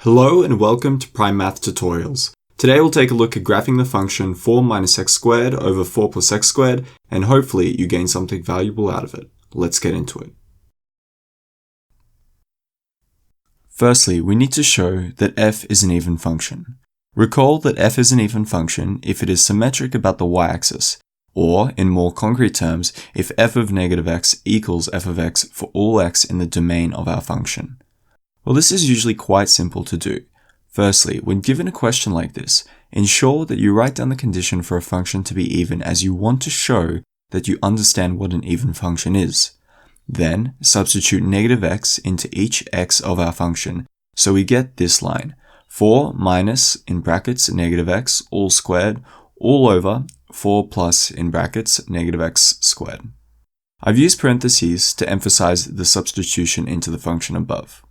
Hello and welcome to Prime Math Tutorials. Today we'll take a look at graphing the function 4 minus x squared over 4 plus x squared, and hopefully you gain something valuable out of it. Let's get into it. Firstly, we need to show that f is an even function. Recall that f is an even function if it is symmetric about the y-axis, or, in more concrete terms, if f of negative x equals f of x for all x in the domain of our function. Well, this is usually quite simple to do. Firstly, when given a question like this, ensure that you write down the condition for a function to be even as you want to show that you understand what an even function is. Then, substitute negative x into each x of our function, so we get this line, 4 minus, in brackets, negative x, all squared, all over 4 plus, in brackets, negative x squared. I've used parentheses to emphasize the substitution into the function above.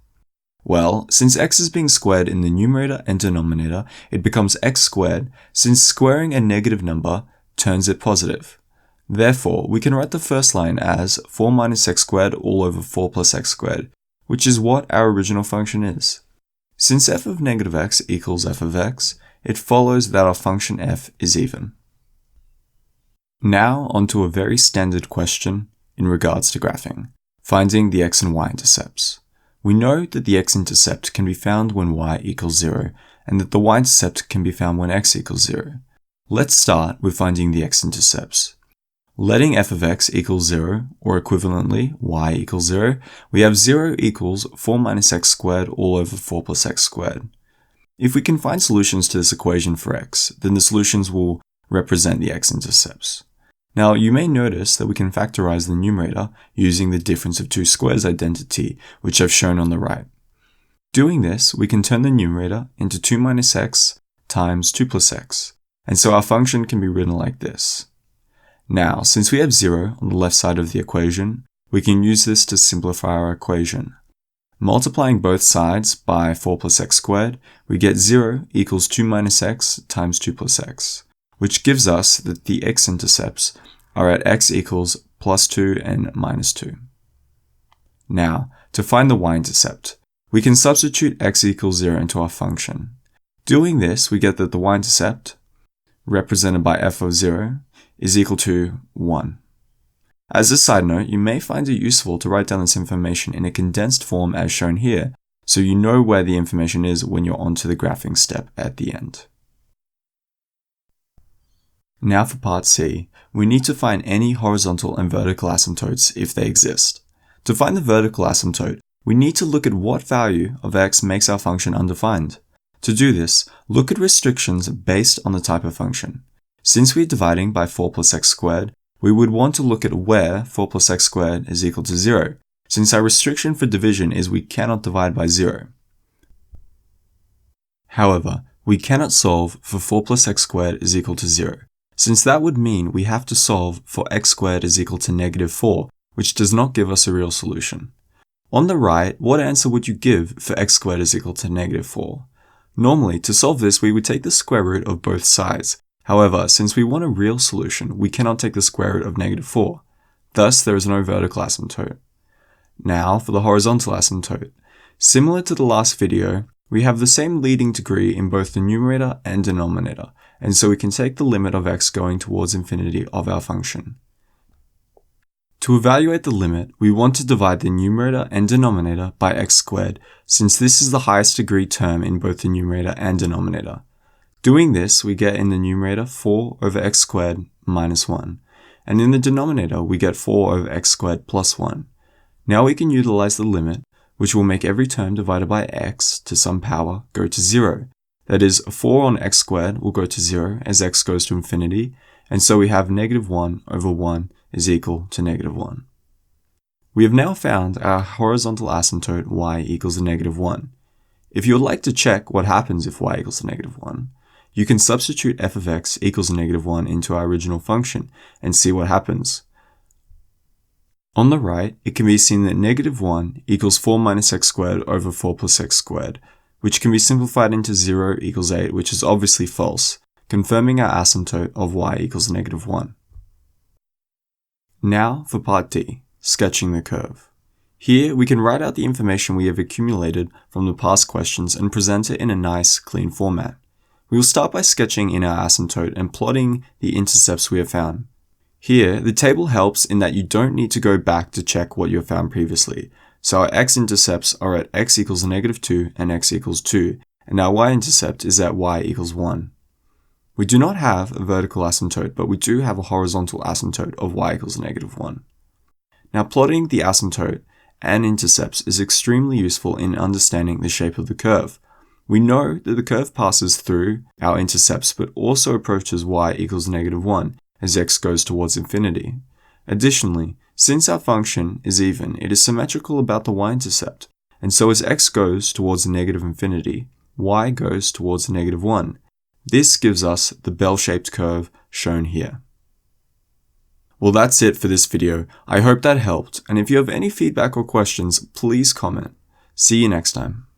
Well, since x is being squared in the numerator and denominator, it becomes x squared, since squaring a negative number turns it positive. Therefore, we can write the first line as 4 minus x squared all over 4 plus x squared, which is what our original function is. Since f of negative x equals f of x, it follows that our function f is even. Now onto a very standard question in regards to graphing, finding the x and y intercepts. We know that the x-intercept can be found when y equals 0, and that the y-intercept can be found when x equals 0. Let's start with finding the x-intercepts. Letting f of x equals 0, or equivalently y equals 0, we have 0 equals 4 minus x squared all over 4 plus x squared. If we can find solutions to this equation for x, then the solutions will represent the x-intercepts. Now, you may notice that we can factorize the numerator using the difference of two squares identity, which I've shown on the right. Doing this, we can turn the numerator into 2 minus x times 2 plus x, and so our function can be written like this. Now, since we have 0 on the left side of the equation, we can use this to simplify our equation. Multiplying both sides by 4 plus x squared, we get 0 equals 2 minus x times 2 plus x. Which gives us that the x-intercepts are at x equals plus 2 and minus 2. Now, to find the y-intercept, we can substitute x equals 0 into our function. Doing this, we get that the y-intercept, represented by f of 0, is equal to 1. As a side note, you may find it useful to write down this information in a condensed form as shown here, so you know where the information is when you're onto the graphing step at the end. Now for part C, we need to find any horizontal and vertical asymptotes if they exist. To find the vertical asymptote, we need to look at what value of x makes our function undefined. To do this, look at restrictions based on the type of function. Since we're dividing by 4 plus x squared, we would want to look at where 4 plus x squared is equal to 0, since our restriction for division is we cannot divide by 0. However, we cannot solve for 4 plus x squared is equal to 0. Since that would mean we have to solve for x squared is equal to negative 4, which does not give us a real solution. On the right, what answer would you give for x squared is equal to negative 4? Normally, to solve this, we would take the square root of both sides. However, since we want a real solution, we cannot take the square root of negative 4. Thus, there is no vertical asymptote. Now, for the horizontal asymptote. Similar to the last video, we have the same leading degree in both the numerator and denominator, and so we can take the limit of x going towards infinity of our function. To evaluate the limit, we want to divide the numerator and denominator by x squared, since this is the highest degree term in both the numerator and denominator. Doing this, we get in the numerator 4 over x squared minus 1, and in the denominator we get 4 over x squared plus 1. Now we can utilize the limit, which will make every term divided by x to some power go to 0. That is, 4 on x squared will go to 0 as x goes to infinity, and so we have negative 1 over 1 is equal to negative 1. We have now found our horizontal asymptote y equals a negative 1. If you would like to check what happens if y equals a negative 1, you can substitute f of x equals a negative 1 into our original function and see what happens. On the right, it can be seen that negative 1 equals 4 minus x squared over 4 plus x squared, which can be simplified into 0 equals 8, which is obviously false, confirming our asymptote of y equals negative 1. Now for part D, sketching the curve. Here, we can write out the information we have accumulated from the past questions and present it in a nice, clean format. We will start by sketching in our asymptote and plotting the intercepts we have found. Here, the table helps in that you don't need to go back to check what you have found previously. So our x-intercepts are at x equals -2 and x equals 2, and our y-intercept is at y equals 1. We do not have a vertical asymptote, but we do have a horizontal asymptote of y equals -1. Now, plotting the asymptote and intercepts is extremely useful in understanding the shape of the curve. We know that the curve passes through our intercepts, but also approaches y equals -1 as x goes towards infinity. Additionally, since our function is even, it is symmetrical about the y-intercept, and so as x goes towards -infinity, y goes towards -1. This gives us the bell-shaped curve shown here. Well, that's it for this video. I hope that helped, and if you have any feedback or questions, please comment. See you next time.